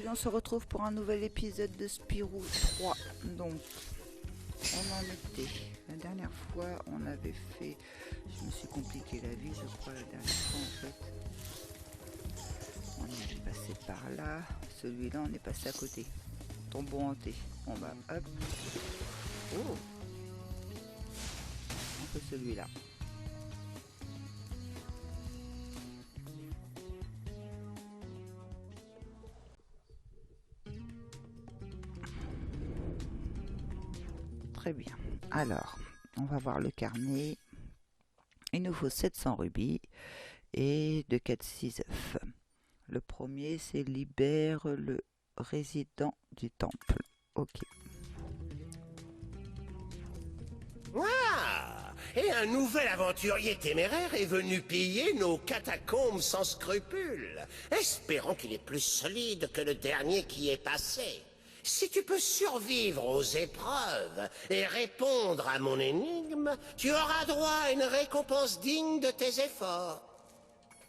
On se retrouve pour un nouvel épisode de Spirou 3. Donc, on en était. La dernière fois, on avait fait... Je me suis compliqué la vie, je crois, la dernière fois, en fait. On est passé par là. Celui-là, on est passé à côté. Tombeau hanté. On va, hop. Oh! On fait celui-là. Très bien. Alors, on va voir le carnet. Il nous faut 700 rubis et 2, 4, 6 œufs. Le premier, c'est libère le résident du temple. Ok. Ah! Et un nouvel aventurier téméraire est venu piller nos catacombes sans scrupules. Espérons qu'il est plus solide que le dernier qui est passé. Si tu peux survivre aux épreuves et répondre à mon énigme, tu auras droit à une récompense digne de tes efforts.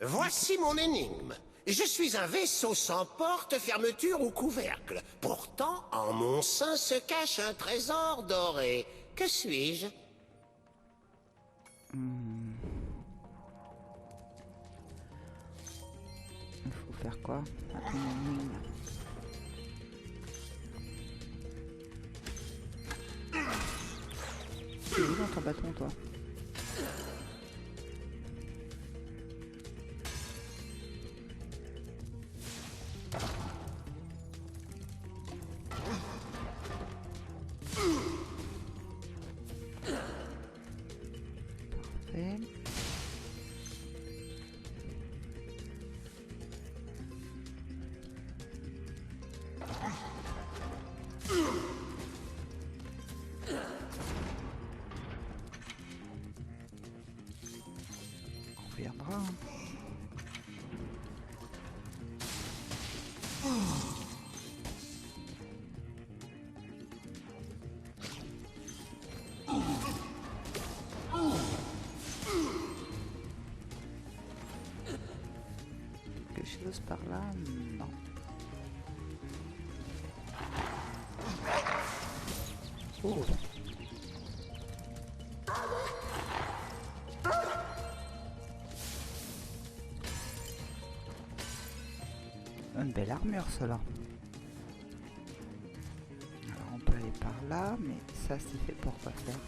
Voici mon énigme. Je suis un vaisseau sans porte, fermeture ou couvercle. Pourtant, en mon sein se cache un trésor doré. Que suis-je? Il faut faire quoi? Une énigme. Tu es où dans ton bâton, toi? Parfait. On reviendra. Hein. Quelque chose par là? Non. Oh. Une belle armure, cela. Alors on peut aller par là, mais ça c'est fait pour quoi faire?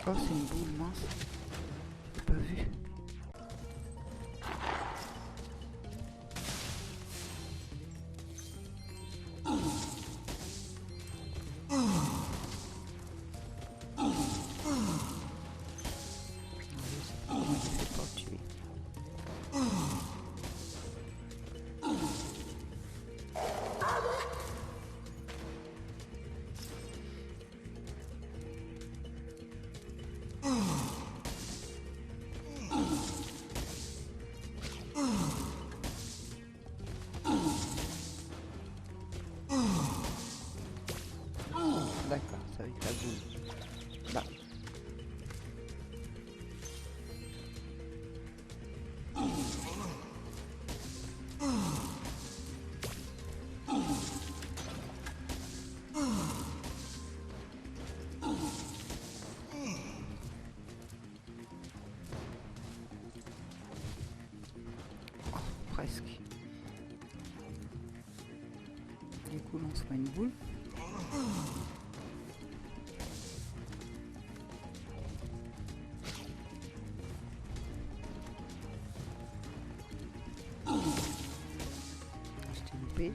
Oh, c'est une boule mince. J'ai pas vu. Comment il fait pour tuer? D'accord, ça va être la boule. Bah. Oh, presque. Du coup, on se fait une boule. Je t'ai loupé.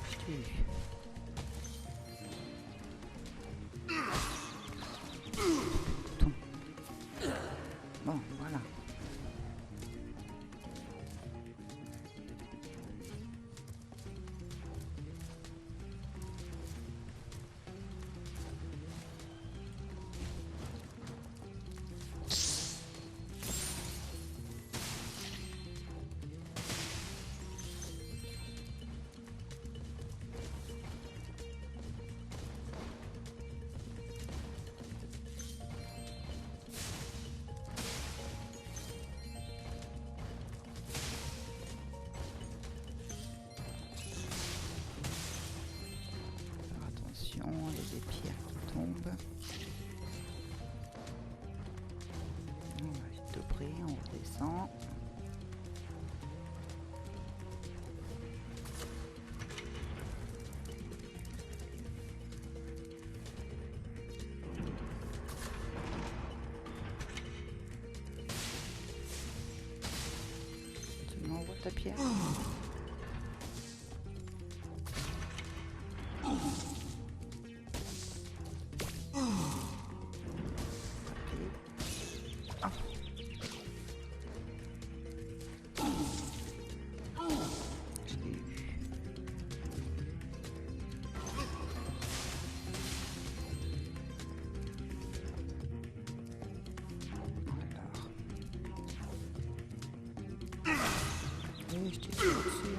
Je t'ai eu. Bon, voilà. Attention, les pierres qui tombent. On va vite tout pris, on redescend. Tu m'envoies ta pierre? Oui, je t'ai dit dessus.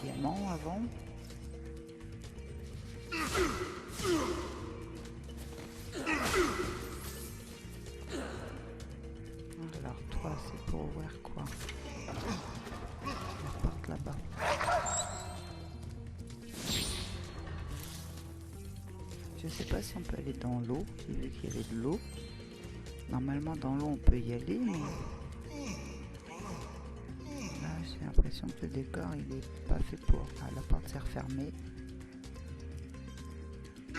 Diamant avant. Alors toi c'est pour ouvrir quoi? La porte là-bas. Je sais pas si on peut aller dans l'eau. J'ai vu qu'il y avait de l'eau. Normalement dans l'eau on peut y aller, mais là j'ai l'impression que le décor il est pas fait pour. Ah, la porte s'est refermée. Il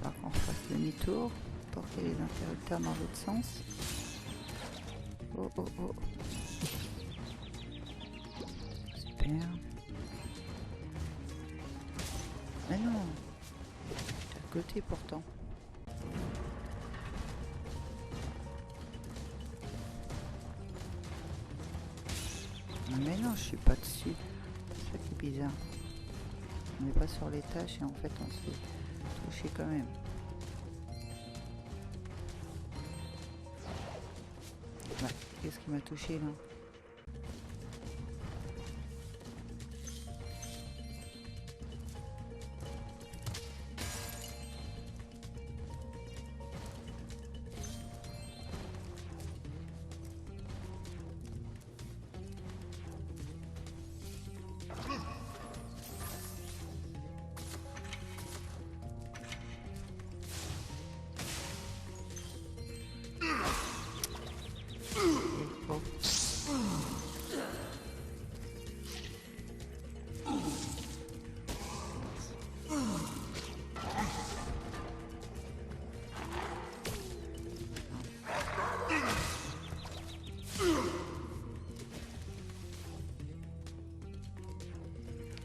va falloir qu'on fasse demi-tour pour qu'il y ait les interrupteurs dans l'autre sens. Oh oh oh. Super. Mais non, t'es à côté pourtant. Mais non, je suis pas dessus. C'est ça qui est bizarre. On n'est pas sur les tâches et en fait on se fait toucher quand même. Ouais, qu'est-ce qui m'a touché là?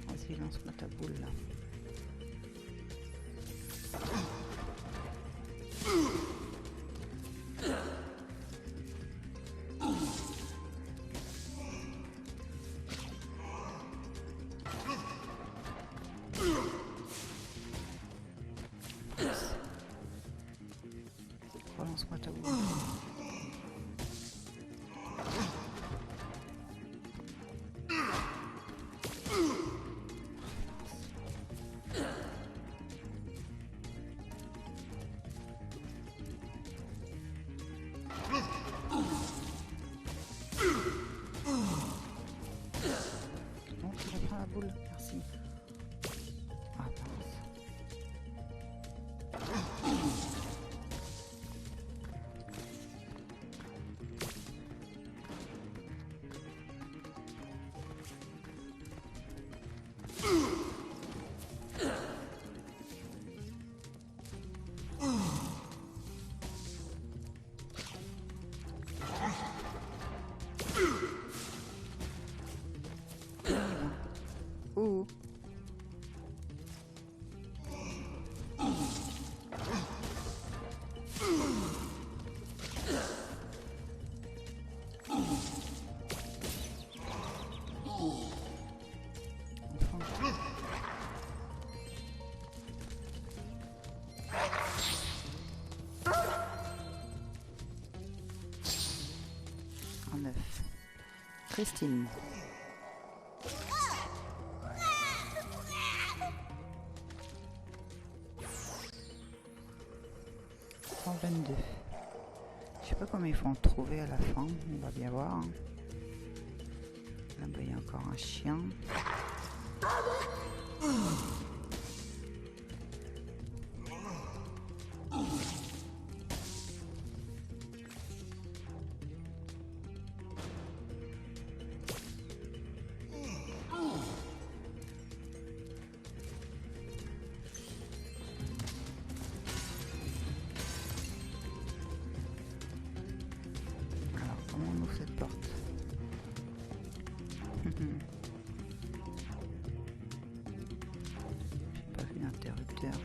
Vas-y, lance-moi ta boule là. Relance-moi ta boule. Non, tu reprends la boule, merci. Ah mince. Ouh. 109. Christine. 122. Je sais pas comment il faut en trouver à la fin, on va bien voir. Là bas il y a encore un chien. Comment on ouvre cette porte? J'ai pas vu l'interrupteur.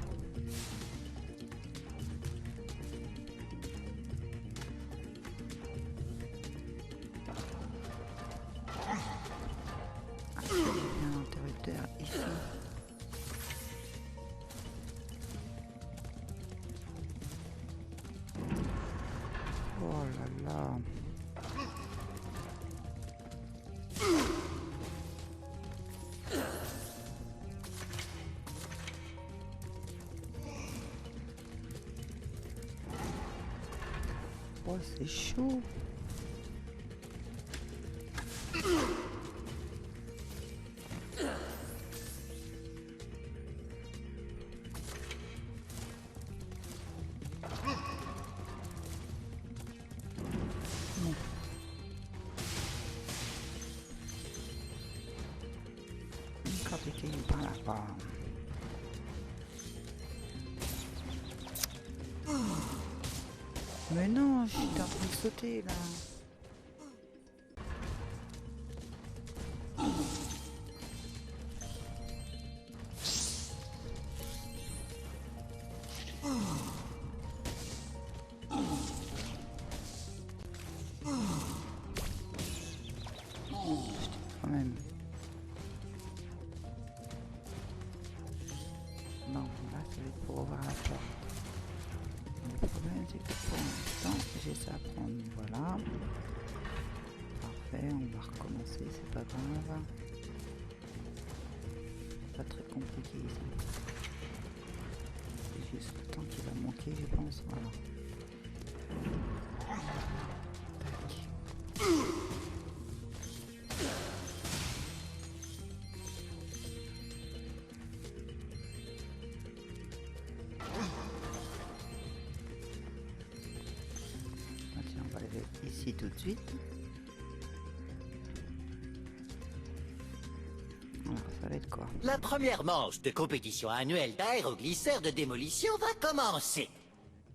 Ah, j'ai vu un interrupteur ici. Oh là là. Oh, c'est chaud. Encore des cailloux par là-bas. Mais non, j'étais en train de sauter là. Quand même. Bon, là, ça va être pour ouvrir la porte. Le problème, c'est que pour l'instant, j'ai ça à prendre. Voilà. Parfait, on va recommencer, c'est pas grave. Pas très compliqué ici. C'est juste le temps qui va manquer, je pense. Voilà. Tac. On va aller ici tout de suite. Alors, ça va être quoi? La première manche de compétition annuelle d'aéroglisseurs de démolition va commencer.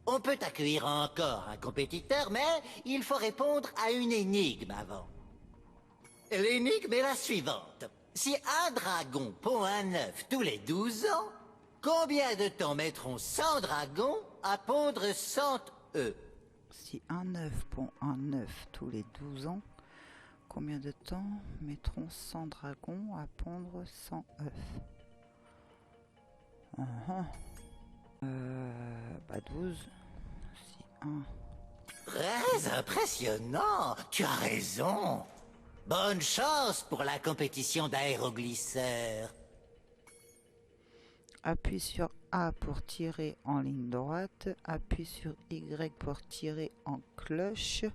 On peut accueillir encore un compétiteur, mais il faut répondre à une énigme avant. L'énigme est la suivante. Si un dragon pond un œuf tous les 12 ans, combien de temps mettront 100 dragons à pondre 100 œufs? Si un œuf pond un œuf tous les 12 ans, combien de temps mettront 100 dragons à pondre 100 œufs? Bah 12. Si un... Très impressionnant. Tu as raison. Bonne chance pour la compétition d'aéroglisseurs. Appuie sur A pour tirer en ligne droite. Appuie sur Y pour tirer en cloche.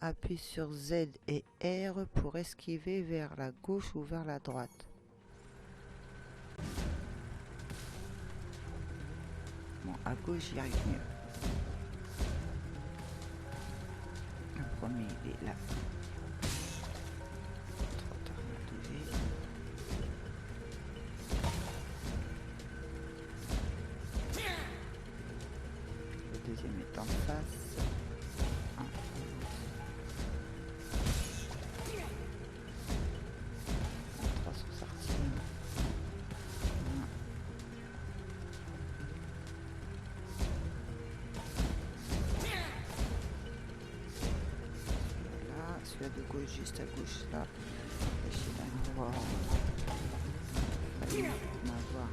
Appuie sur Z et R pour esquiver vers la gauche ou vers la droite. Bon, à gauche, j'y arrive mieux. Le premier, il est là. Trop tard, on a touché. Le deuxième est en face. Un, trois sont sortis. Celui-là de gauche, juste à gauche, là. Et je sais pas, on va voir. On va voir.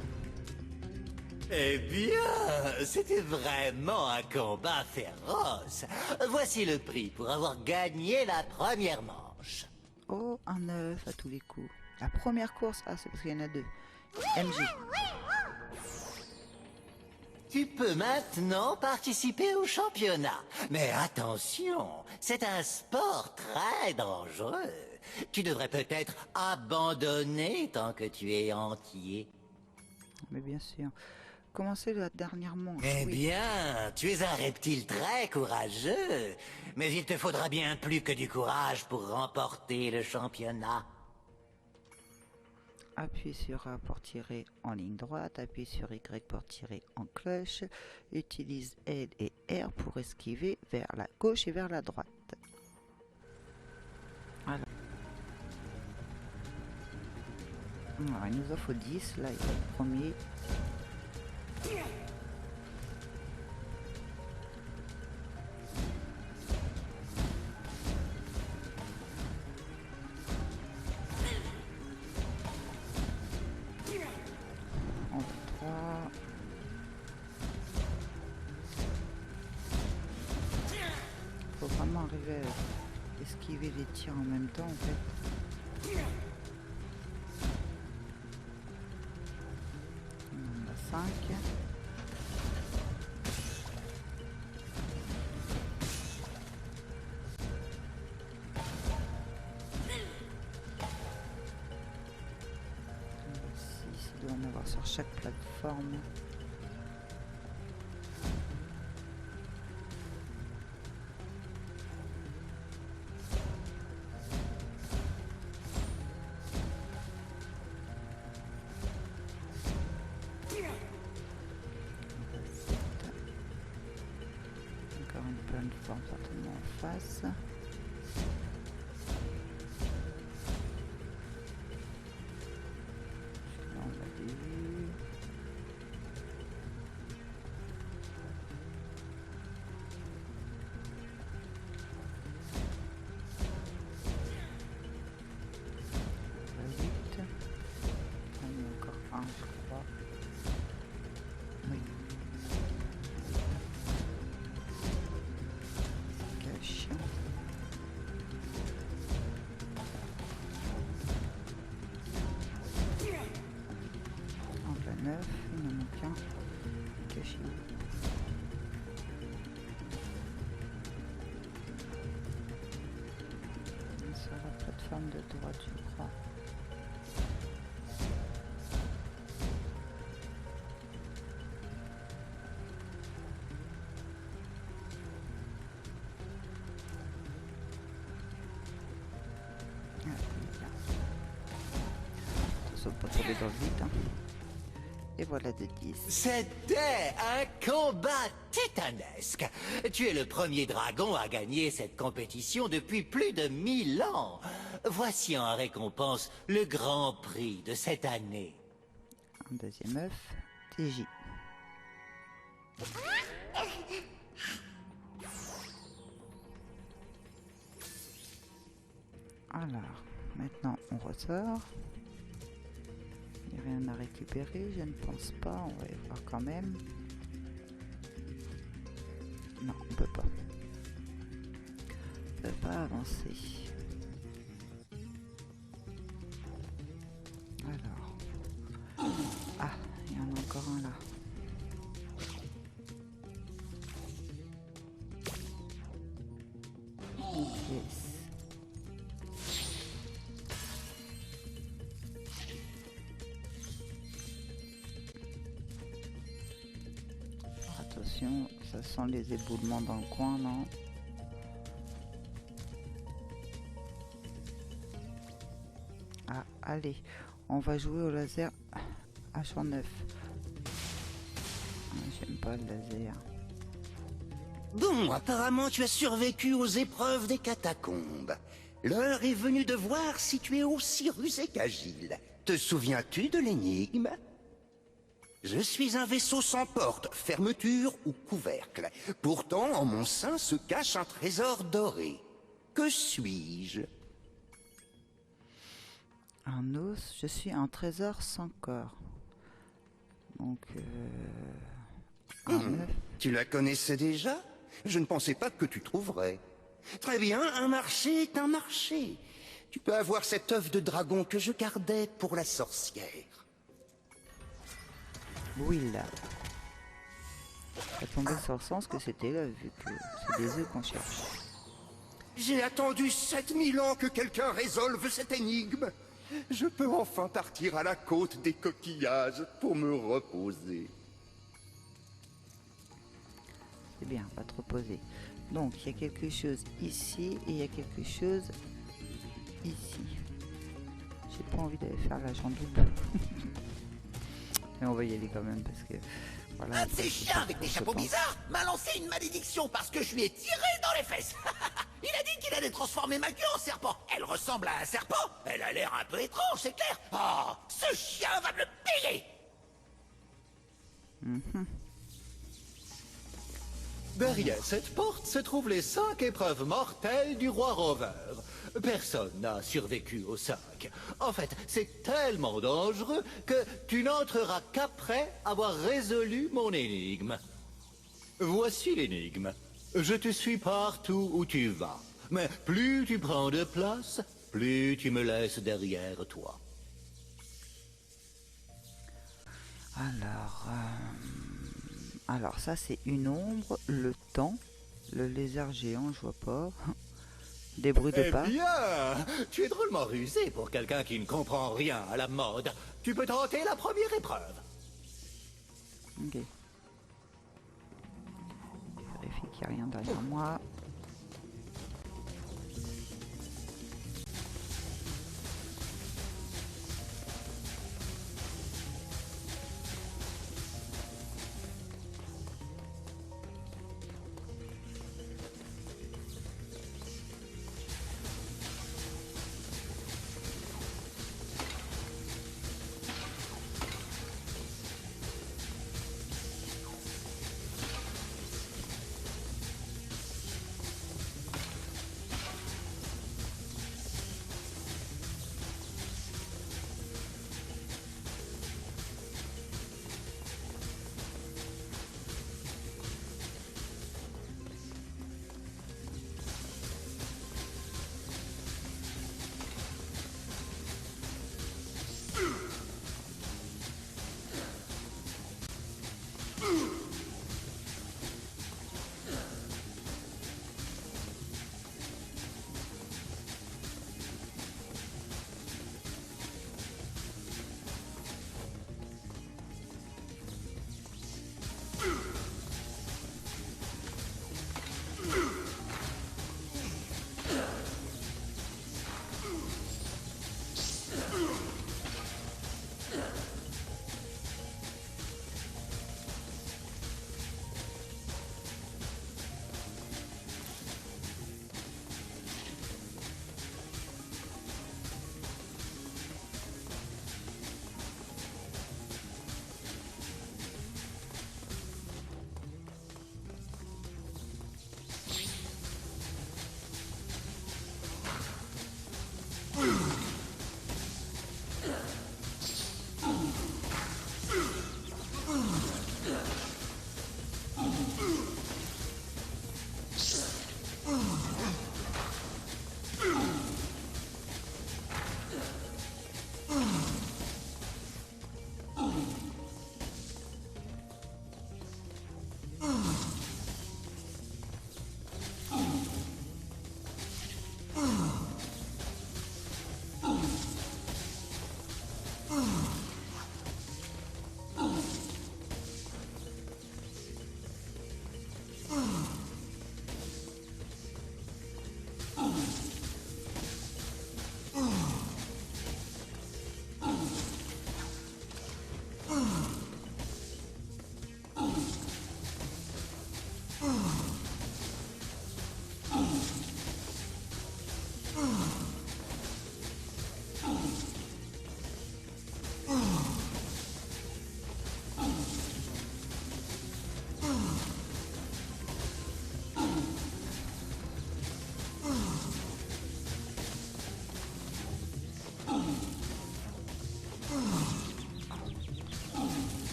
Eh bien, c'était vraiment un combat féroce. Voici le prix pour avoir gagné la première manche. Oh, un œuf à tous les coups. La première course, ah c'est parce qu'il y en a deux. MJ. Tu peux maintenant participer au championnat. Mais attention, c'est un sport très dangereux. Tu devrais peut-être abandonner tant que tu es entier. Mais bien sûr. Commencer la dernière manche. Eh oui. bien, tu es un reptile très courageux. Mais il te faudra bien plus que du courage pour remporter le championnat. Appuie sur A pour tirer en ligne droite, appuie sur Y pour tirer en cloche, utilise L et R pour esquiver vers la gauche et vers la droite. Alors, il nous en faut 10, là il est le premier. En 3. Faut vraiment arriver à esquiver les tirs en même temps en fait. On a 5. Il doit en avoir sur chaque plateforme. Encore une plateforme certainement en face. Là on l'a vu. La 8. On a encore un je crois. Oui. Cache. En plein 9, il en manque un. Caché. Sur la plateforme de droite, je crois. Ah, bien. Attention de pas tomber dans le vide. Hein. Et voilà de 10. C'était un combat titanesque. Tu es le premier dragon à gagner cette compétition depuis plus de 1000 ans. Voici en récompense le grand prix de cette année. Un deuxième œuf. TJ. Alors, maintenant on ressort. Il n'y a rien à récupérer, je ne pense pas. On va y voir quand même. Non, on peut pas. On peut pas avancer. Alors. Ah, il y en a encore un là. Yes. Attention, ça sent les éboulements dans le coin, non? Ah, allez, on va jouer au laser H9. J'aime pas le laser. Bon, apparemment tu as survécu aux épreuves des catacombes. L'heure est venue de voir si tu es aussi rusé qu'agile. Te souviens-tu de l'énigme? Je suis un vaisseau sans porte, fermeture ou couvercle. Pourtant, en mon sein se cache un trésor doré. Que suis-je? Un os, je suis un trésor sans corps. Donc, un œuf. Tu la connaissais déjà? Je ne pensais pas que tu trouverais. Très bien, un marché est un marché. Tu peux avoir cet œuf de dragon que je gardais pour la sorcière. Oui, là. Ça tombait sur le sens que c'était l'œuf, vu que c'est des œufs qu'on cherche. J'ai attendu 7000 ans que quelqu'un résolve cette énigme. Je peux enfin partir à la côte des coquillages pour me reposer. C'est bien, va te reposer. Donc, il y a quelque chose ici et il y a quelque chose ici. J'ai pas envie d'aller faire la jambe double. Mais on va y aller quand même parce que... Voilà, Un de ces chiens avec des chapeaux bizarres m'a lancé une malédiction parce que je lui ai tiré dans les fesses. Il a dit qu'il allait transformer ma queue en serpent. Elle ressemble à un serpent. Elle a l'air un peu étrange, c'est clair. Oh, ce chien va me le payer. Derrière cette porte se trouvent les 5 épreuves mortelles du roi Rover. Personne n'a survécu aux 5. En fait, c'est tellement dangereux que tu n'entreras qu'après avoir résolu mon énigme. Voici l'énigme. Je te suis partout où tu vas. Mais plus tu prends de place, plus tu me laisses derrière toi. Alors ça c'est une ombre, le temps, le lézard géant, je vois pas. Des bruits de pas. Eh bien, tu es drôlement rusé pour quelqu'un qui ne comprend rien à la mode. Tu peux tenter la première épreuve. Ok. Je vérifie qu'il n'y a rien derrière moi.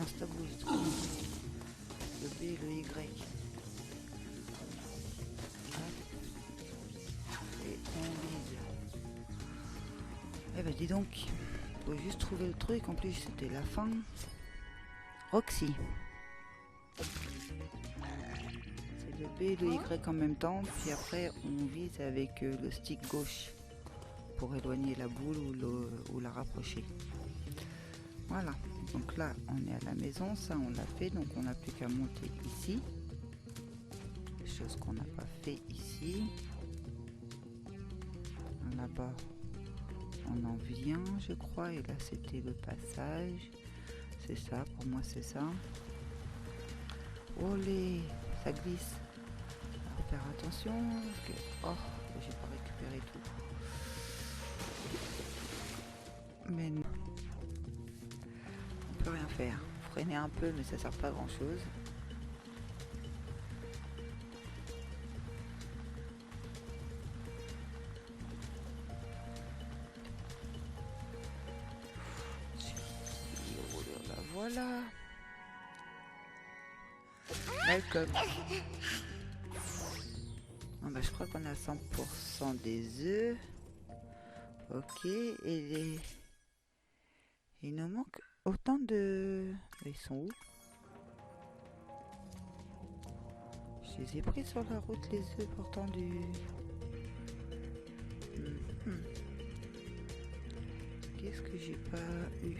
lance ta boule. Le B et le Y. Et on vise. Eh ben dis donc, faut juste trouver le truc. En plus c'était la fin. Roxy. C'est le B et le Y en même temps. Puis après on vise avec le stick gauche pour éloigner la boule ou la rapprocher. Voilà. Donc là on est à la maison. Ça on l'a fait. Donc on n'a plus qu'à monter ici. Chose qu'on n'a pas fait ici. Là-bas on en vient je crois, et là c'était le passage, c'est ça, pour moi c'est ça. Olé, ça glisse, faut faire attention parce que... oh, j'ai pas récupéré tout, mais non, on peut rien faire, freiner un peu mais ça sert pas à grand chose. Voilà. Welcome. Ah bah, je crois qu'on a 100% des œufs. Ok. Et il nous manque autant de... Ils sont où? Je les ai pris sur la route les œufs pourtant du... Qu'est-ce que j'ai pas eu?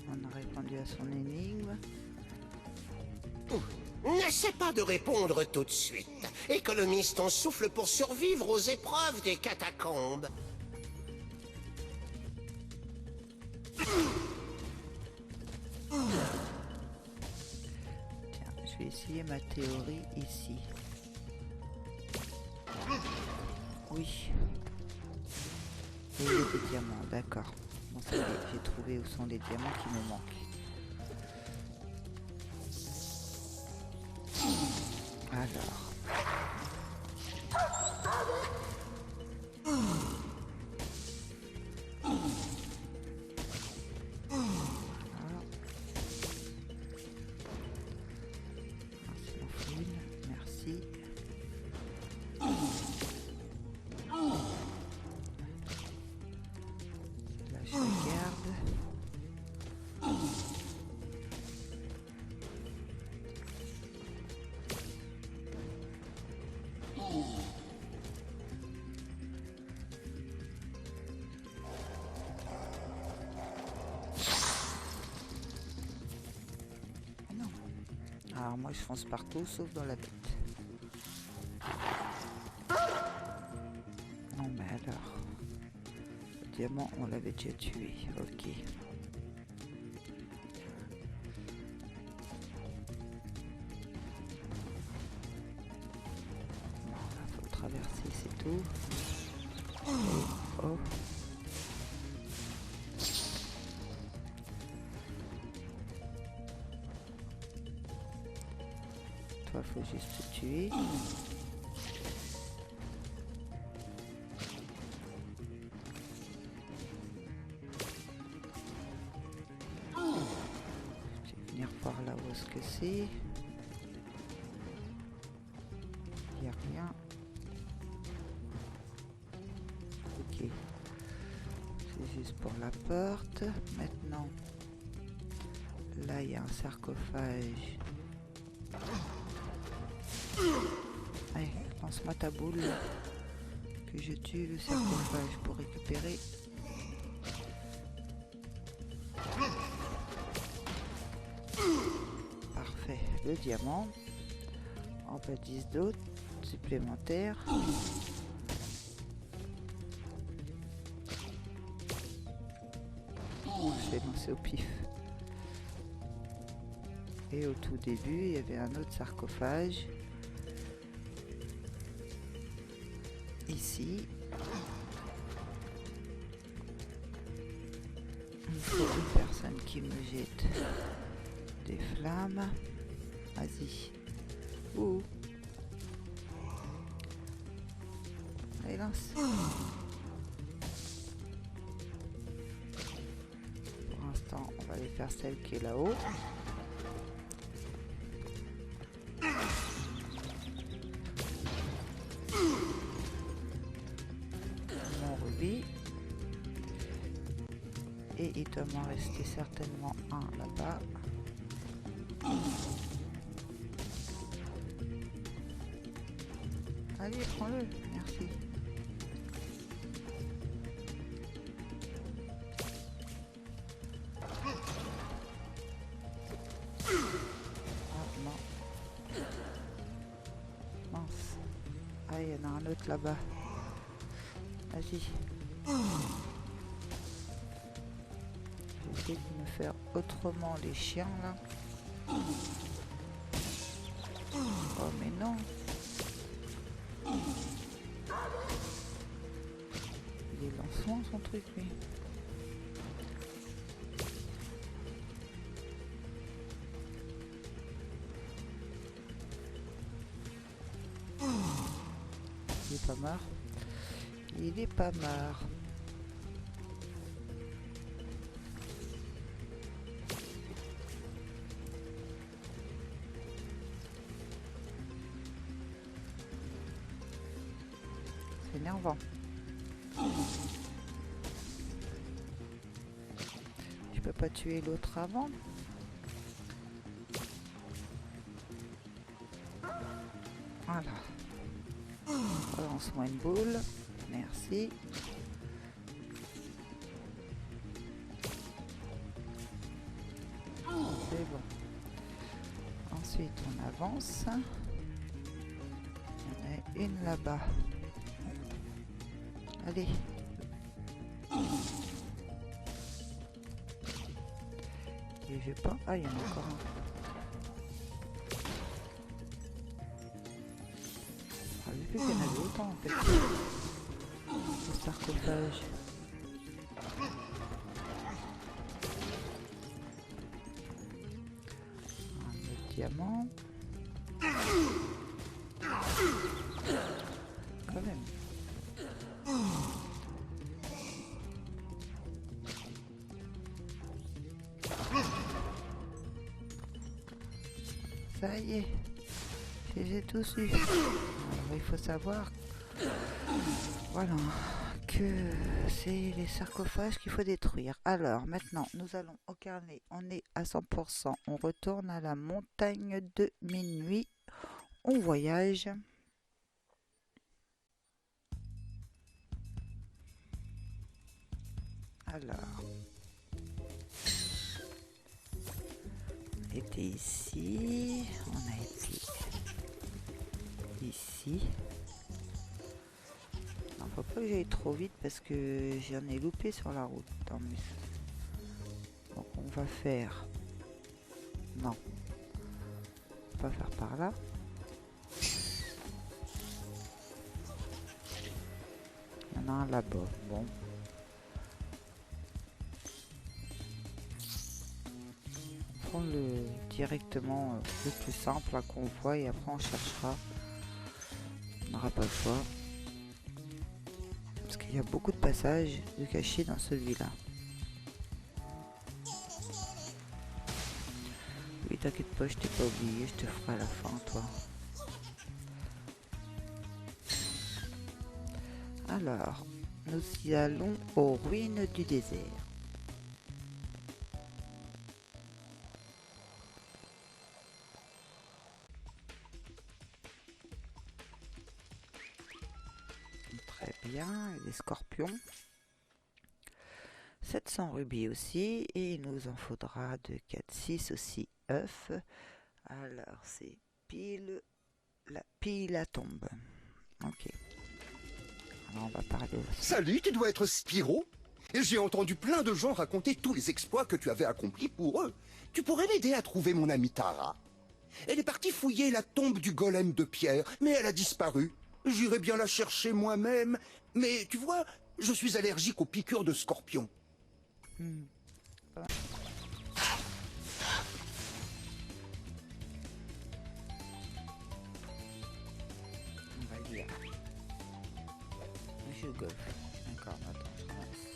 On a répondu à son énigme. N'essaie pas de répondre tout de suite. Économise ton souffle pour survivre aux épreuves des catacombes. Tiens, je vais essayer ma théorie ici. Oui. Et des diamants, d'accord. Bon, ça y est, j'ai trouvé où sont les diamants qui me manquent. Alors. Merci. Là, je regarde. Non. Alors moi je fonce partout sauf dans la bête. Non mais alors. Le diamant on l'avait déjà tué. Ok. Bon, là faut traverser, c'est tout. Oh. Toi faut juste te tuer. Je vais venir par là où est-ce que c'est. Il n'y a rien. Ok. C'est juste pour la porte. Maintenant, là il y a un sarcophage. Allez, lance-moi ta boule. Que je tue le sarcophage pour récupérer. le diamant. En bas 10 d'autres supplémentaires. Je vais lancer au pif. Et au tout début, il y avait un autre sarcophage. Ici. Il faut une personne qui me jette des flammes. Vas-y. Ouh. Allez, lance. Pour l'instant, on va aller faire celle qui est là-haut. Mon rubis. Et il doit m'en rester certainement un là-bas. Allez, prends-le, merci. Ah non. Mince. Ah, il y en a un autre là-bas. Vas-y. J'essaie de me faire autrement les chiens là. Oh mais non. Il est lancement son truc lui. Il est pas marre. Il est pas marre. C'est énervant. Je peux pas tuer l'autre avant. Voilà. Relance-moi une boule. Merci. C'est bon. Ensuite, on avance. Il y en a une là-bas. Allez. Et je vais pas. Ah, il y en a encore un. Ah, j'ai vu qu'il y en avait autant en fait. Le sarcophage. Un autre diamant. Quand même. Ça y est, j'ai tous eu. Alors, il faut savoir, voilà, que c'est les sarcophages qu'il faut détruire. Alors maintenant, nous allons au carnet. On est à 100%. On retourne à la montagne de minuit. On voyage. Alors, on était ici, on a été ici. Non, faut pas que j'aille trop vite parce que j'en ai loupé sur la route. Tant mieux. Donc on va faire. Non, on va faire par là. Il y en a un là-bas. Bon. Le directement le plus simple à qu'on voit et après on cherchera. On n'aura pas le choix parce qu'il y a beaucoup de passages de cachés dans celui-là. Oui, t'inquiète pas, je t'ai pas oublié, je te ferai à la fin, toi. Alors, nous y allons aux ruines du désert. Bien, des scorpions, 700 rubis aussi, et il nous en faudra de 4, 6 aussi œufs Alors, c'est pile la tombe. Ok. Alors, on va parler aussi. Salut, tu dois être Spyro. Et j'ai entendu plein de gens raconter tous les exploits que tu avais accomplis pour eux. Tu pourrais m'aider à trouver mon amie Tara. Elle est partie fouiller la tombe du golem de pierre, mais elle a disparu. J'irai bien la chercher moi-même, mais tu vois, je suis allergique aux piqûres de scorpions. On va lire. Monsieur Golf. D'accord, attends, je ramasse.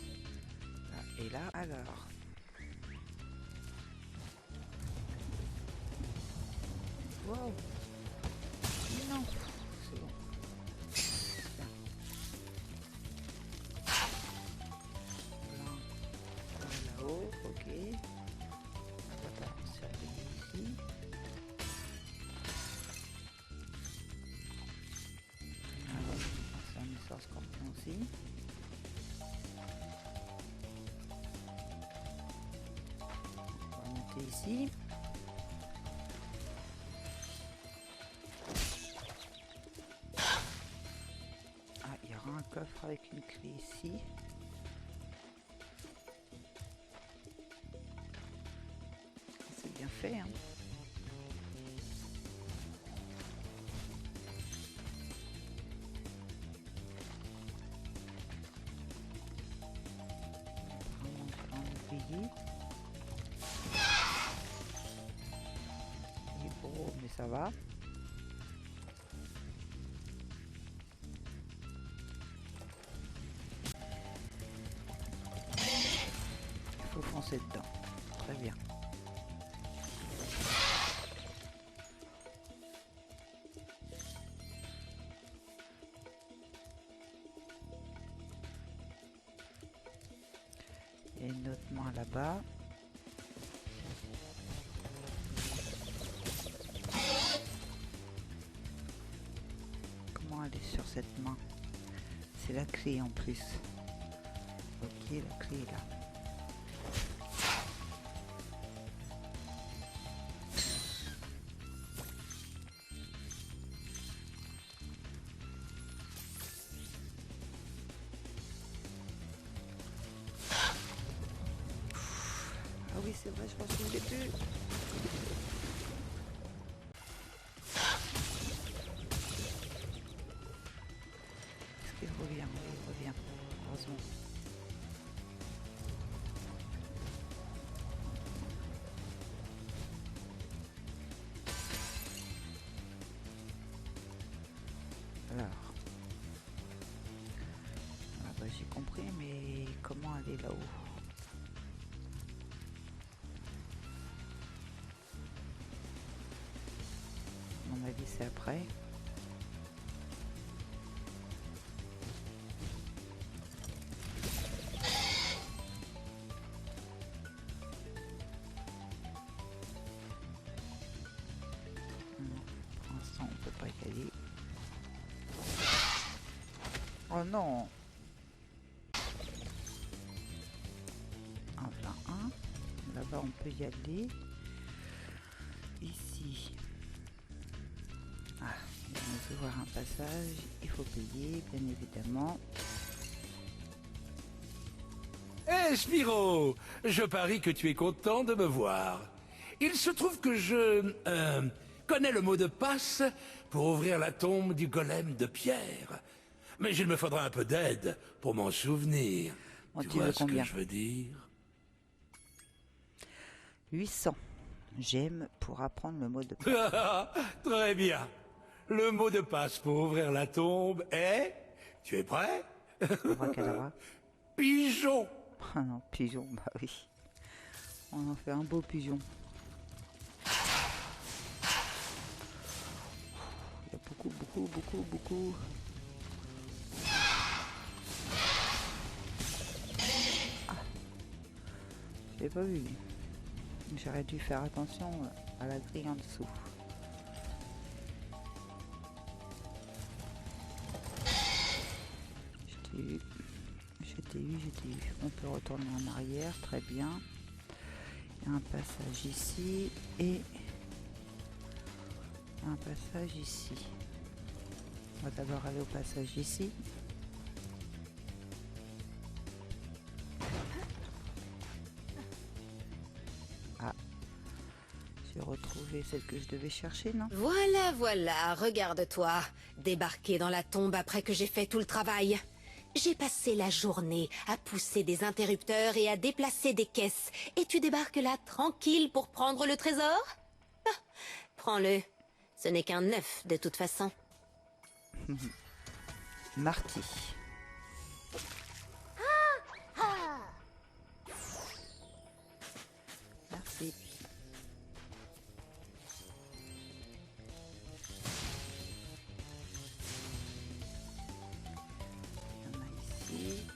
Là, et là, alors. Wow. Non, c'est bon. Là. Là-haut, ok. Attends, on surveille ici. Alors, c'est un essor scorpion aussi. On va monter ici. Ah, il y aura un coffre avec une clé ici. C'est bien fait, hein. Vraiment pas oublier. Il est gros, mais ça va. Il faut foncer dedans. Très bien. Il y a une autre main là-bas. Comment aller sur cette main? C'est la clé en plus. Ok, la clé est là. Ah oui, c'est vrai, je pense que je l'ai plus. Est-ce qu'il revient? Oui, il revient. Heureusement. Alors. Ah bah, j'ai compris, mais comment aller là-haut? À mon avis, c'est après. Non, pour l'instant, on peut pas y aller. Oh non! En voilà un. Là-bas, on peut y aller. Ici. Ah, il vient de voir un passage. Il faut payer, bien évidemment. Eh Spyro, je parie que tu es content de me voir. Il se trouve que je connais le mot de passe pour ouvrir la tombe du golem de pierre. Mais il me faudra un peu d'aide pour m'en souvenir. Bon, Tu tu vois veux ce que combien? je veux dire? 800 gemmes pour apprendre le mot de passe. Très bien. Le mot de passe pour ouvrir la tombe est... Tu es prêt? Abracadabra. Pigeon. Ah non, pigeon, bah oui. On en fait un beau pigeon. Il y a beaucoup. Ah, je l'ai pas vu. J'aurais dû faire attention à la grille en dessous. Je t'ai eu. On peut retourner en arrière, très bien. Il y a un passage ici et Un passage ici. On va d'abord aller au passage ici. Ah. J'ai retrouvé celle que je devais chercher, non? Voilà, voilà, regarde-toi. Débarquer dans la tombe après que j'ai fait tout le travail. J'ai passé la journée à pousser des interrupteurs et à déplacer des caisses. Et tu débarques là, tranquille, pour prendre le trésor? Ah, prends-le. Ce n'est qu'un œuf, de toute façon. Marty. Merci. Il y en a ici.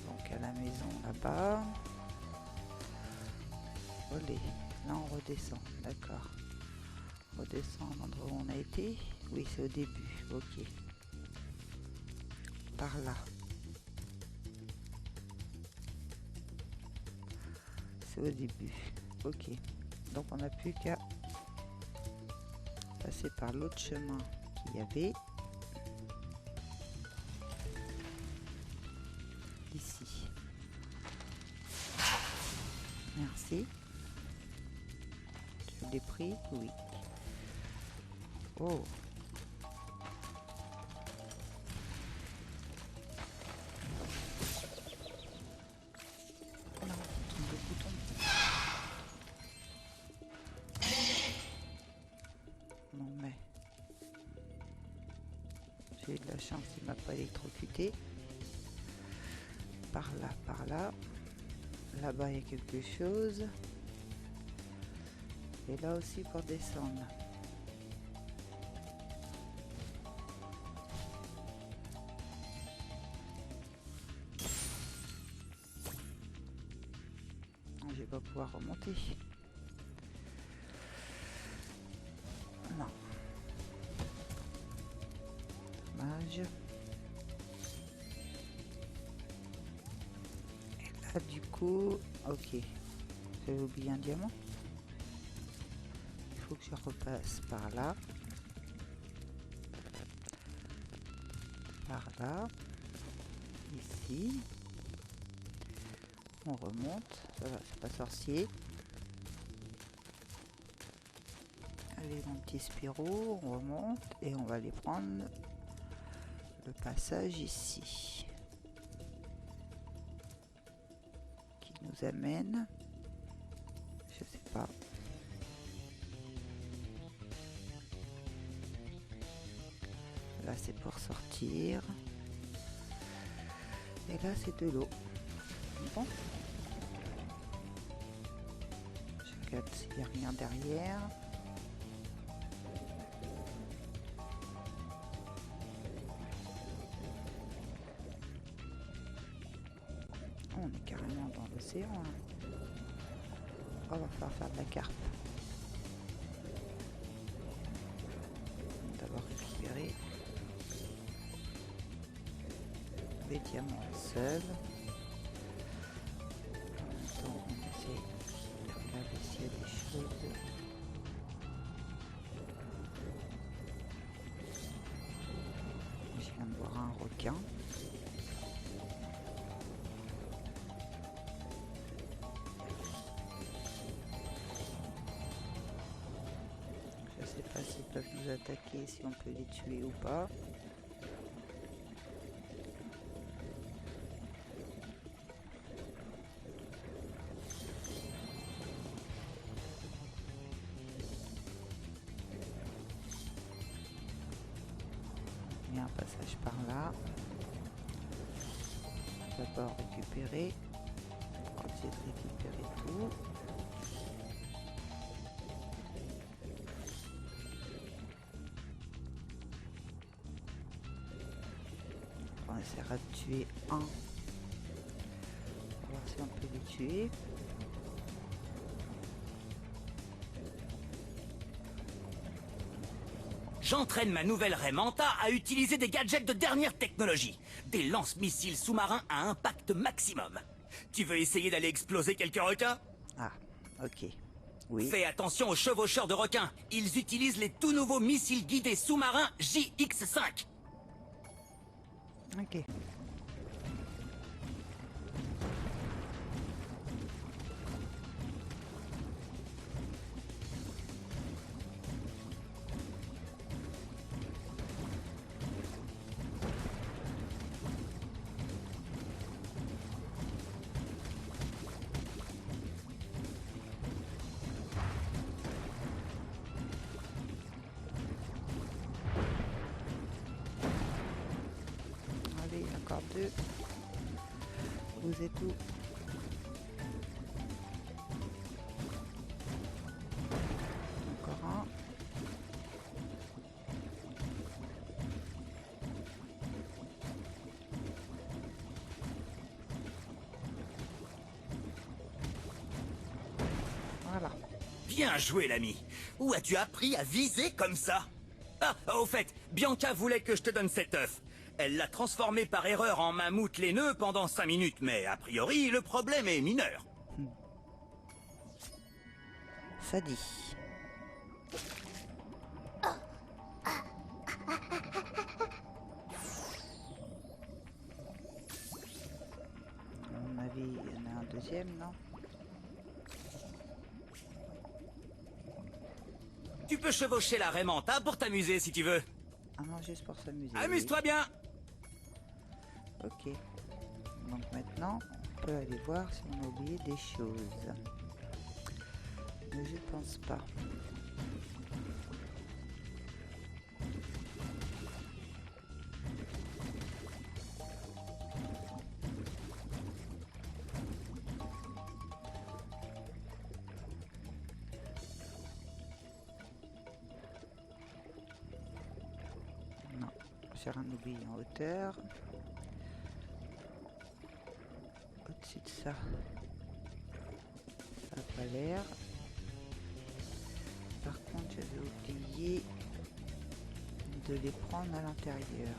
Donc à la maison là-bas. Olé. Là on redescend, d'accord. On redescend à l'endroit où on a été. Oui, c'est au début, ok. Par là. C'est au début, ok. Donc on n'a plus qu'à passer par l'autre chemin qu'il y avait. Ici. Merci. Je l'ai pris, oui. Oh. Non, tombe le bouton. Non mais... J'ai eu de la chance, il m'a pas électrocuté. Par là, par là. Là-bas, il y a quelque chose. Et là aussi pour descendre. Je vais pas pouvoir remonter. Non. Dommage. Et là du coup, ok. J'avais oublié un diamant. Il faut que je repasse par là. Par là. Ici. On remonte. Ça va, c'est pas sorcier. Allez, mon petit Spyro, on remonte et on va aller prendre le passage ici. Qui nous amène. Je sais pas. Là c'est pour sortir. Et là c'est de l'eau. Bon. Je regarde s'il n'y a rien derrière. On est carrément dans l'océan. Hein. On va falloir faire de la carpe. D'abord récupérer les diamants seuls. En même temps, on essaie de regarder s'il y a des choses. Je viens de voir un requin. Je sais pas s'ils peuvent nous attaquer, si on peut les tuer ou pas. Il y a un passage par là. D'abord récupérer. On va essayer de récupérer tout. On essaiera de tuer un. On va voir si on peut les tuer. J'entraîne ma nouvelle raie Manta à utiliser des gadgets de dernière technologie. Des lance-missiles sous-marins à impact maximum. Tu veux essayer d'aller exploser quelques requins? Ah, ok. Oui. Fais attention aux chevaucheurs de requins. Ils utilisent les tout nouveaux missiles guidés sous-marins JX-5. Ok. Allez, encore deux. Vous êtes où? Encore un. Voilà. Bien joué, l'ami. Où as-tu appris à viser comme ça? Ah, au fait, Bianca voulait que je te donne cet œuf. Elle l'a transformé par erreur en mammouth laineux pendant 5 minutes, mais a priori, le problème est mineur. Ça dit. À mon avis, il y en a un deuxième, non? Tu peux chevaucher la Raymanta pour t'amuser si tu veux. Ah non, juste pour s'amuser. Amuse-toi bien. Oui. Ok. Donc maintenant, on peut aller voir si on a oublié des choses. Mais je pense pas. Non, faire un oubli en hauteur. Au-dessus de ça, ça n'a pas l'air. Par contre, j'avais oublié de les prendre à l'intérieur.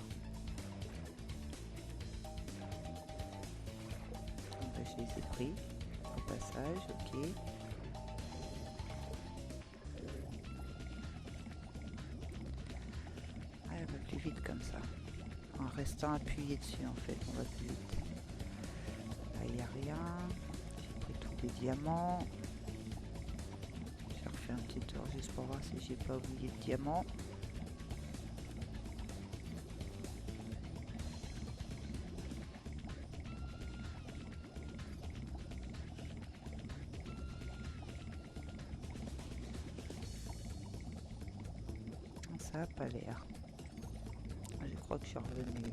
Ben, je les ai pris au passage, ok. Ah, elle va plus vite comme ça. En restant appuyé dessus, en fait, on va plus vite. Là, il n'y a rien. J'ai pris tous les diamants. J'ai refait un petit tour juste pour voir si j'ai pas oublié de diamants. Ça a pas l'air. Je crois que je suis revenu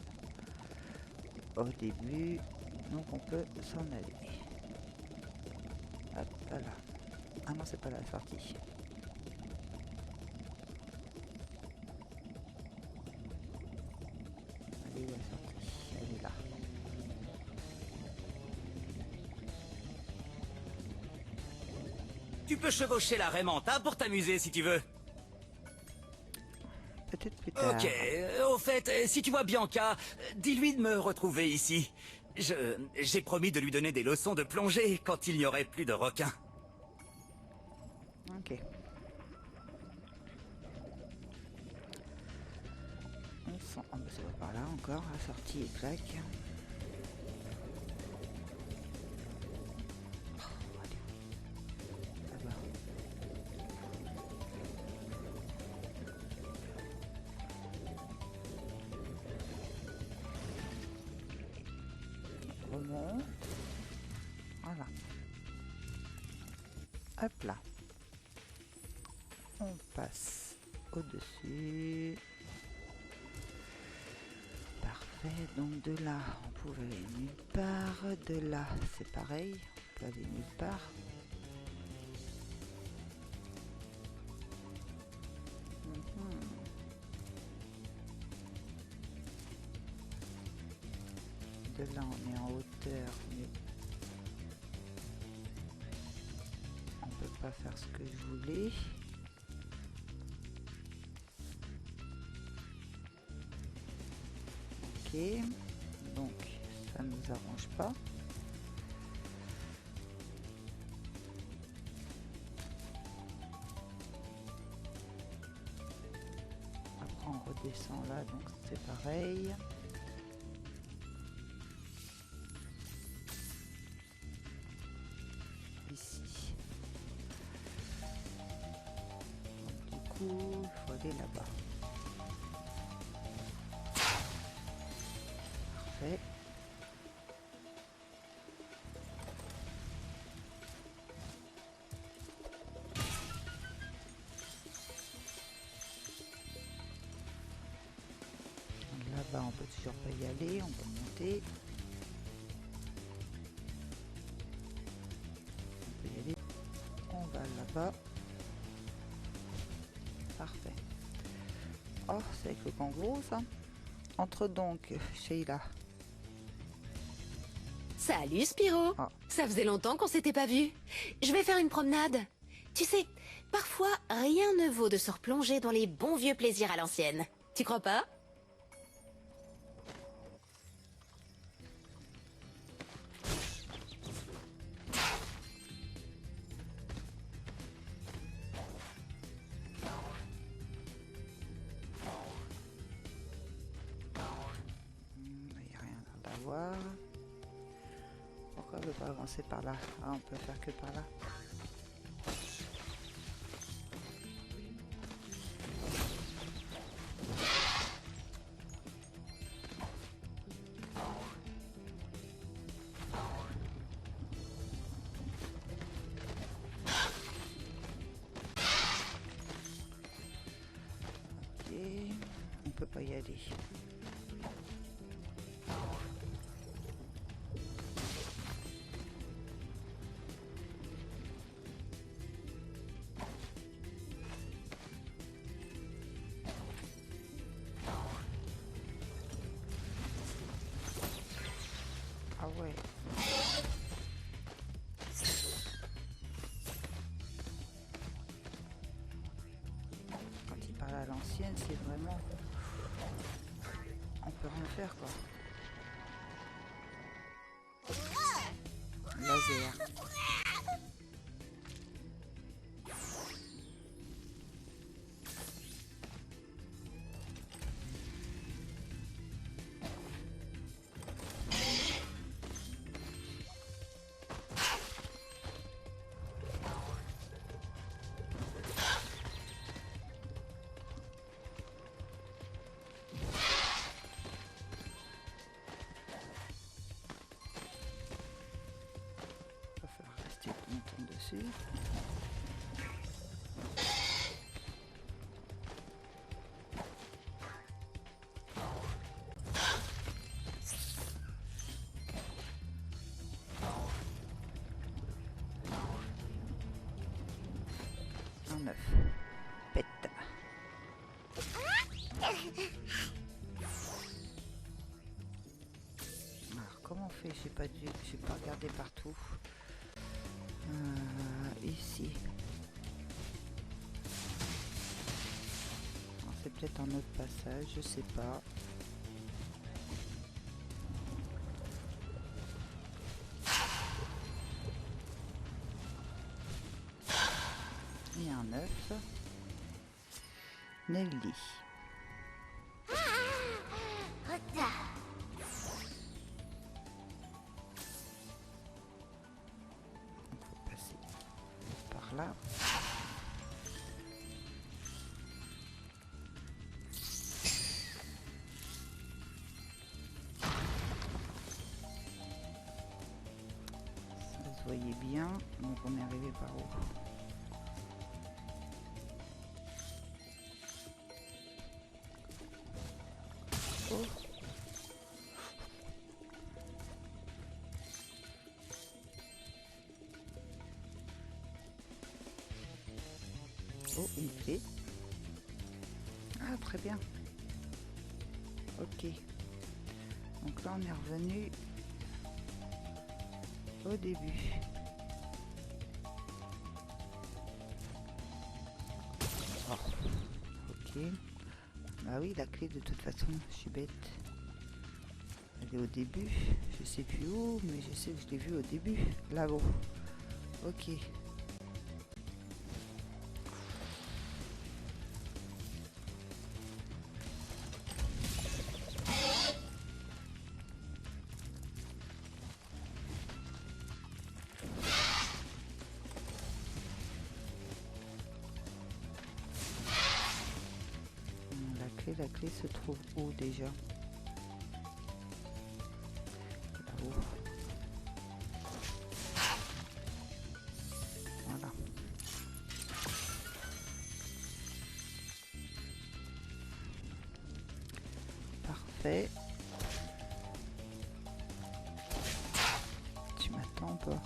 au début, donc on peut s'en aller. Hop, voilà. Ah non, c'est pas la sortie. Elle est où la sortie? Elle est là. Tu peux chevaucher la Raymanta pour t'amuser si tu veux. Peut-être plus tard. Ok, au fait, si tu vois Bianca, dis-lui de me retrouver ici. J'ai promis de lui donner des leçons de plongée quand il n'y aurait plus de requins. Ok. On sent... Oh, bah, ça va par là encore. La sortie est claque. Oh, allez. Là-bas. Remonte. Voilà. Hop là. On passe au-dessus. Parfait. Donc de là, on pouvait aller nulle part. De là, c'est pareil. On peut aller nulle part. De là, on est en hauteur, mais on peut pas faire ce que je voulais. Ok, donc ça nous arrange pas. redescend là, donc c'est pareil. Ici. Donc, du coup, il faut aller là-bas. Parfait. Là-bas, on peut toujours pas y aller, on peut monter. On peut y aller. On va là-bas. Parfait. Oh, c'est avec le kangourou, ça. Entre donc, Sheila. Salut Spyro. Ah. Ça faisait longtemps qu'on s'était pas vu. Je vais faire une promenade. Tu sais, parfois, rien ne vaut de se replonger dans les bons vieux plaisirs à l'ancienne. Tu crois pas? Il n'y a rien à voir. Pourquoi on ne peut pas avancer par là? Ah, on peut faire que par là. Ok, on peut pas y aller. Ah ouais. Quand il parle à l'ancienne, c'est vraiment... On peut rien faire, quoi. Laser. Va falloir rester longtemps dessus. Un œuf. Pète. Alors comment on fait? J'ai pas regardé partout. Ici. Alors, c'est peut-être un autre passage, je sais pas. Il y a un œuf. Nelly. Il faut passer par là. Ça se voyait bien, donc on est arrivé par où? Oh. Oh, une clé. Ah, très bien. Ok. Donc là, on est revenu au début. Oh. Ok. Bah oui, la clé, de toute façon, je suis bête. Elle est au début. Je sais plus où, mais je sais que je l'ai vue au début. Là-haut. Ok. la clé se trouve où déjà? Là-haut. Voilà. Parfait. Tu m'attends pas?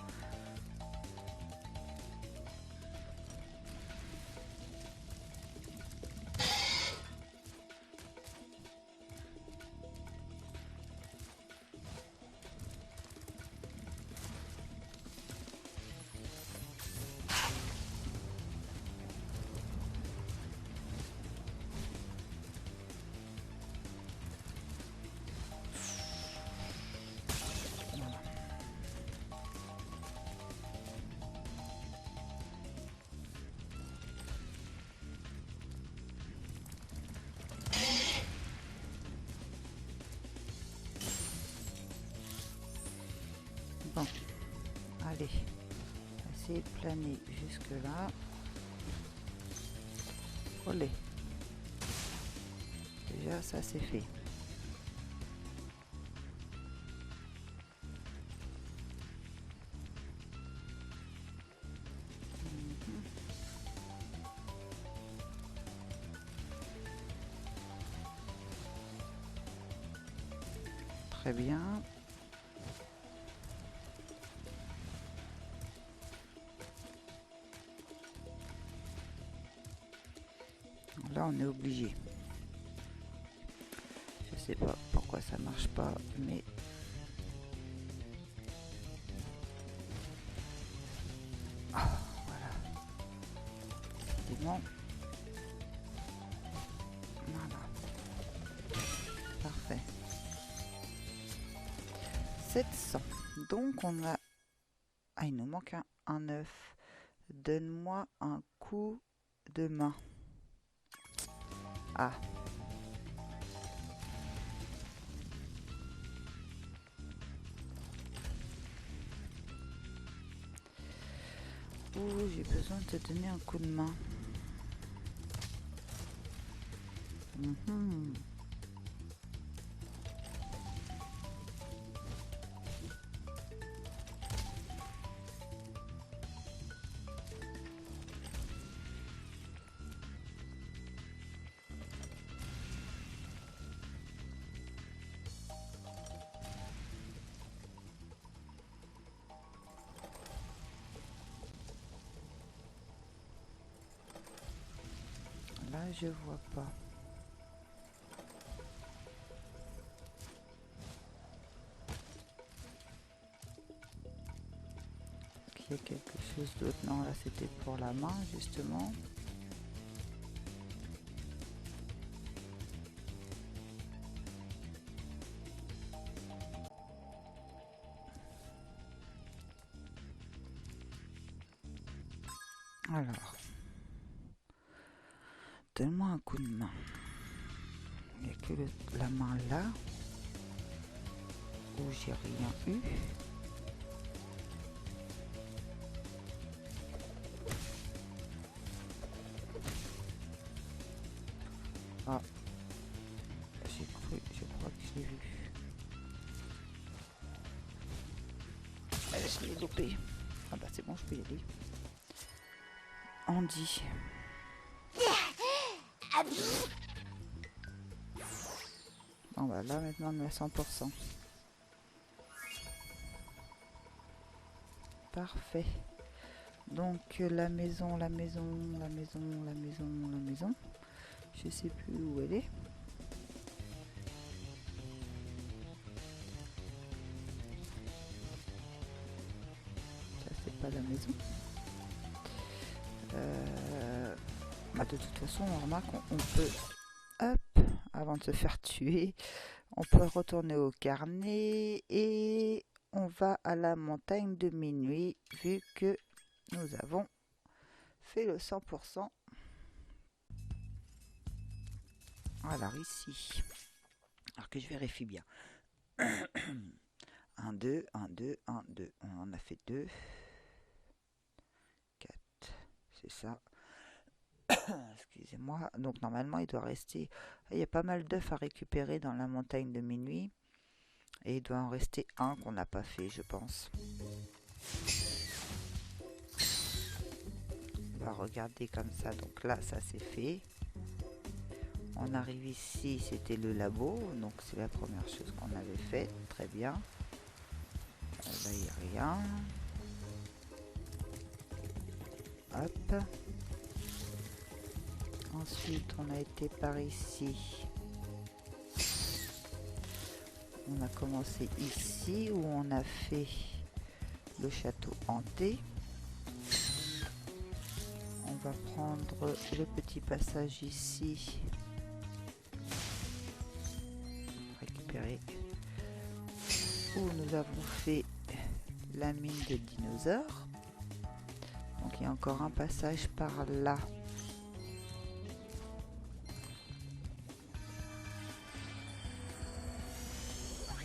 Bon, allez, on va essayer de planer jusque là. Olé. Déjà ça c'est fait. Très bien. Là on est obligé. Je sais pas pourquoi ça marche pas, mais voilà. Décidément. Voilà. Parfait. 700. Donc on a... Ah, il nous manque un œuf. Donne-moi un coup de main. Ah. Oh, j'ai besoin de te donner un coup de main. Là, je vois pas. Il y a quelque chose d'autre. Non, là, c'était pour la main, justement. Alors. Donne-moi un coup de main. Il n'y a que la main là où j'ai rien eu. Ah, j'ai cru, je crois que je l'ai vu. Je l'ai loupé. Ah bah c'est bon, je peux y aller. Andy. Bon bah là maintenant on est à 100%. Parfait. Donc la maison. Je sais plus où elle est. Ça c'est pas la maison. Bah, de toute façon on remarque qu'on peut, hop, avant de se faire tuer, on peut retourner au carnet et on va à la montagne de minuit vu que nous avons fait le 100%. Alors ici, alors que je vérifie bien. 1, 2, 1, 2, 1, 2. On en a fait 2. 4, c'est ça. Excusez-moi. Donc normalement, il doit rester... Il y a pas mal d'œufs à récupérer dans la montagne de minuit. Et il doit en rester un qu'on n'a pas fait, je pense. On va regarder comme ça. Donc là, ça c'est fait. On arrive ici, c'était le labo. Donc c'est la première chose qu'on avait faite. Très bien. Là, il n'y a rien. Hop. Ensuite, on a été par ici. On a commencé ici où on a fait le château hanté. On va prendre le petit passage ici. Récupérer. Où nous avons fait la mine de dinosaures. Donc il y a encore un passage par là.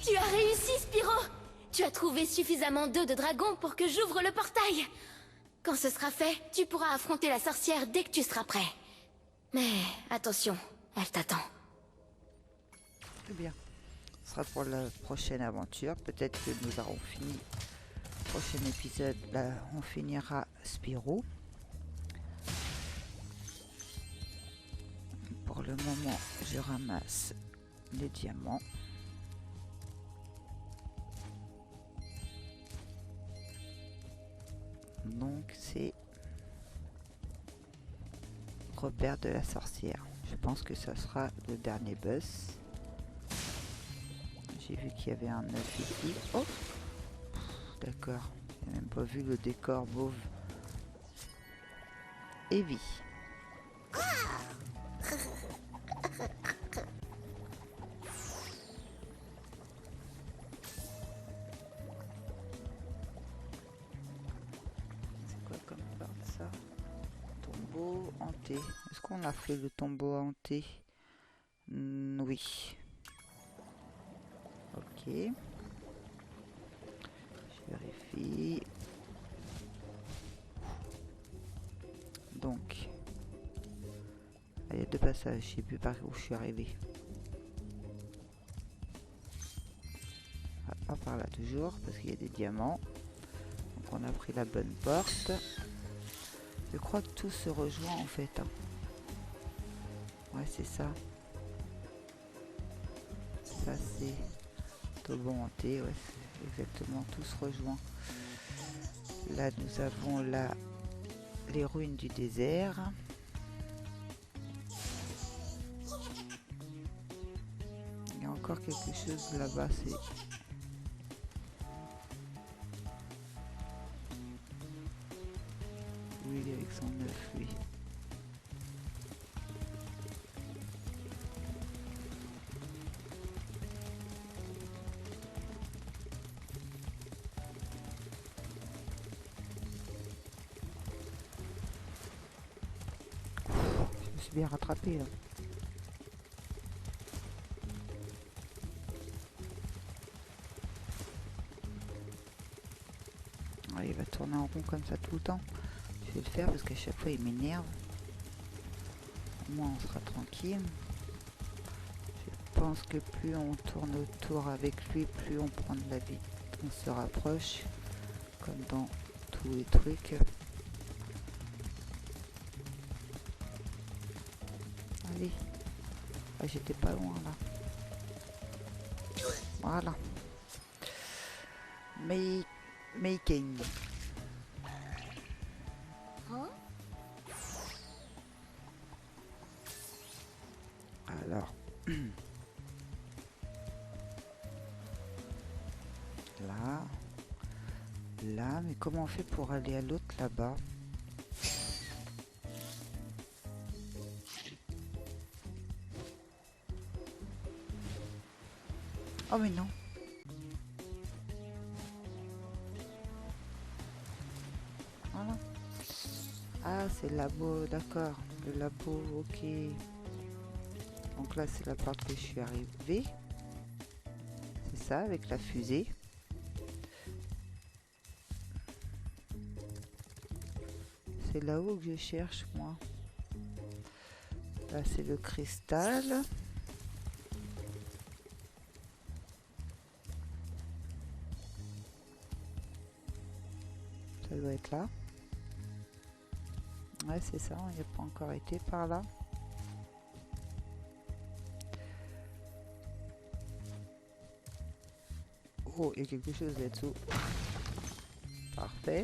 Tu as réussi, Spyro! Tu as trouvé suffisamment d'œufs de dragon pour que j'ouvre le portail! Quand ce sera fait, tu pourras affronter la sorcière dès que tu seras prêt. Mais attention, elle t'attend. Très bien. Ce sera pour la prochaine aventure. Peut-être que nous aurons fini. Prochain épisode, là, on finira Spyro. Pour le moment, je ramasse les diamants. Donc c'est repère de la sorcière. Je pense que ça sera le dernier boss. J'ai vu qu'il y avait un œuf ici. Oh, d'accord. J'ai même pas vu le décor mauve. Evie. Hanté. Est-ce qu'on a fait le tombeau hanté? Oui. Ok. Je vérifie. Donc. Il y a deux passages. Je sais plus par où je suis arrivé. Ah, pas par là toujours. Parce qu'il y a des diamants. Donc on a pris la bonne porte. Je crois que tout se rejoint en fait. Hein. Ouais, c'est ça. Ça, c'est Tobon hanté. Ouais, exactement. Tout se rejoint. Là, nous avons les ruines du désert. Il y a encore quelque chose là-bas. C'est... avec son œuf, oui. Je me suis bien rattrapé là. Ah, il va tourner en rond comme ça tout le temps. Je vais le faire parce qu'à chaque fois il m'énerve. Au moins on sera tranquille. Je pense que plus on tourne autour avec lui, plus on prend de la vie. On se rapproche. Comme dans tous les trucs. Allez. Ah, j'étais pas loin là. Voilà. Making. Alors, là, mais comment on fait pour aller à l'autre là-bas? Oh mais non. Voilà. Ah, c'est le labo, d'accord. Le labo, ok. Donc là, c'est la porte que je suis arrivée. C'est ça, avec la fusée. C'est là-haut que je cherche, moi. Là c'est le cristal. Ça doit être là. Ouais, c'est ça, il n'y a pas encore été par là. Oh, il y a quelque chose là-dessous. Parfait.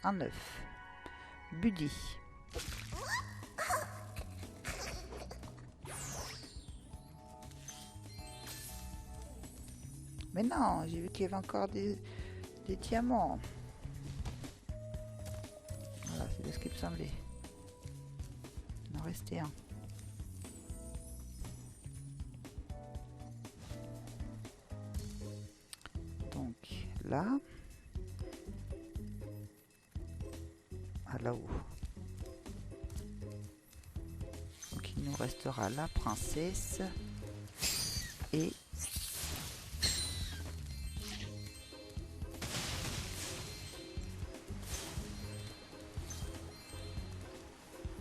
Un œuf. Buddy. Mais non, j'ai vu qu'il y avait encore des diamants. Voilà, c'est ce qui me semblait. Il en restait un. Donc là. Ah, là-haut. Donc il nous restera la princesse et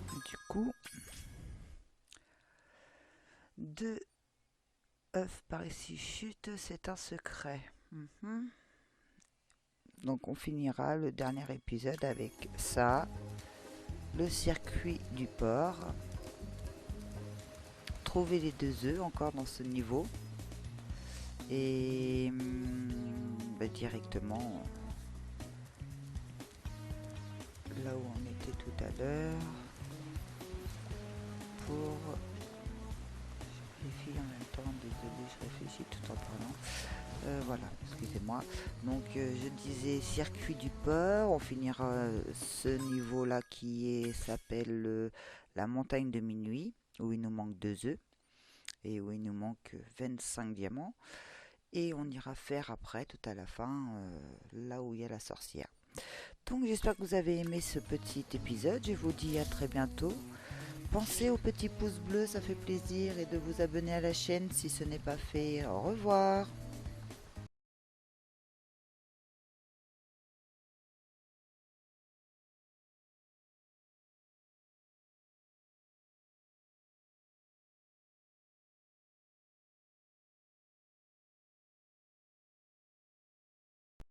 du coup 2 œufs par ici chute, c'est un secret. Donc on finira le dernier épisode avec ça, le circuit du port, trouver les 2 œufs encore dans ce niveau et directement là où on était tout à l'heure pour... Je vérifie en même temps, désolé, je réfléchis tout en parlant. Voilà, excusez-moi. Donc je disais circuit du port, on finira ce niveau là qui s'appelle la montagne de minuit, où il nous manque 2 œufs et où il nous manque 25 diamants, et on ira faire après tout à la fin là où il y a la sorcière. Donc j'espère que vous avez aimé ce petit épisode, je vous dis à très bientôt. Pensez au petit pouce bleu, ça fait plaisir, et de vous abonner à la chaîne si ce n'est pas fait. Au revoir.